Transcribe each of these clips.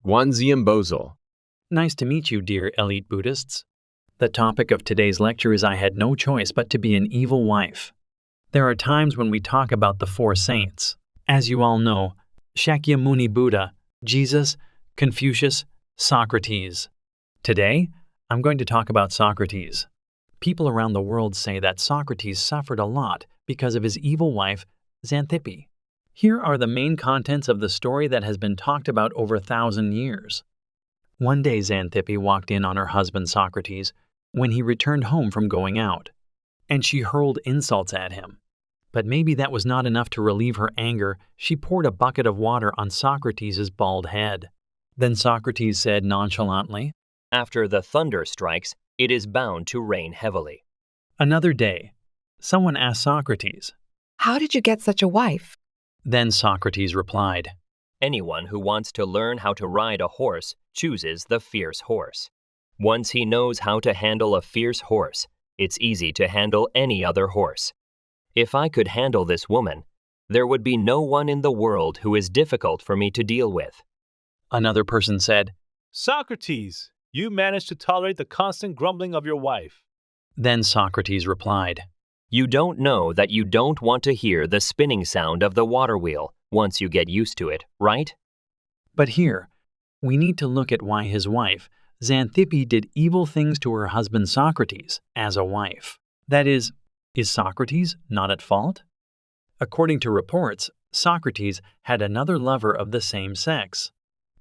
Wanziambozal. Nice to meet you, dear elite Buddhists. The topic of today's lecture is I had no choice but to be an evil wife. There are times when we talk about the four saints. As you all know, Shakyamuni Buddha, Jesus, Confucius, Socrates. Today, I'm going to talk about Socrates. People around the world say that Socrates suffered a lot because of his evil wife, Xanthippe. Here are the main contents of the story that has been talked about over 1,000 years. One day Xanthippe walked in on her husband Socrates when he returned home from going out, and she hurled insults at him. But maybe that was not enough to relieve her anger. She poured a bucket of water on Socrates' bald head. Then Socrates said nonchalantly, "After the thunder strikes, it is bound to rain heavily." Another day, someone asked Socrates, "How did you get such a wife?" Then Socrates replied, Anyone who wants to learn how to ride a horse chooses the fierce horse. Once he knows how to handle a fierce horse, it's easy to handle any other horse. If I could handle this woman, there would be no one in the world who is difficult for me to deal with. Another person said, "Socrates, you managed to tolerate the constant grumbling of your wife." Then Socrates replied, You don't know that you don't want to hear the spinning sound of the water wheel once you get used to it, right? But here, we need to look at why his wife, Xanthippe, did evil things to her husband Socrates as a wife. That is Socrates not at fault? According to reports, Socrates had another lover of the same sex.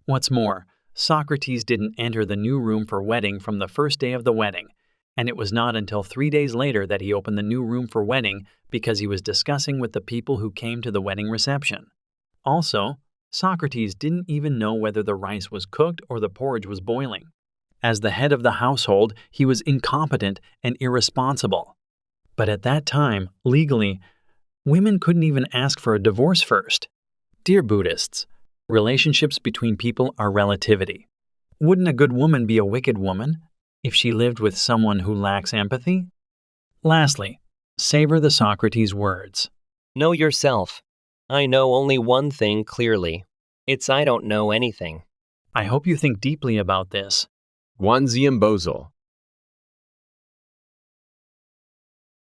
What's more, Socrates didn't enter the new room for wedding from the first day of the wedding, and it was not until 3 days later that he opened the new room for wedding because he was discussing with the people who came to the wedding reception. Also, Socrates didn't even know whether the rice was cooked or the porridge was boiling. As the head of the household, he was incompetent and irresponsible. But at that time, legally, women couldn't even ask for a divorce first. Dear Buddhists, relationships between people are relativity. Wouldn't a good woman be a wicked woman if she lived with someone who lacks empathy? Lastly, savor the Socrates words. Know yourself. I know only one thing clearly. It's I don't know anything. I hope you think deeply about this. Wanziambozal.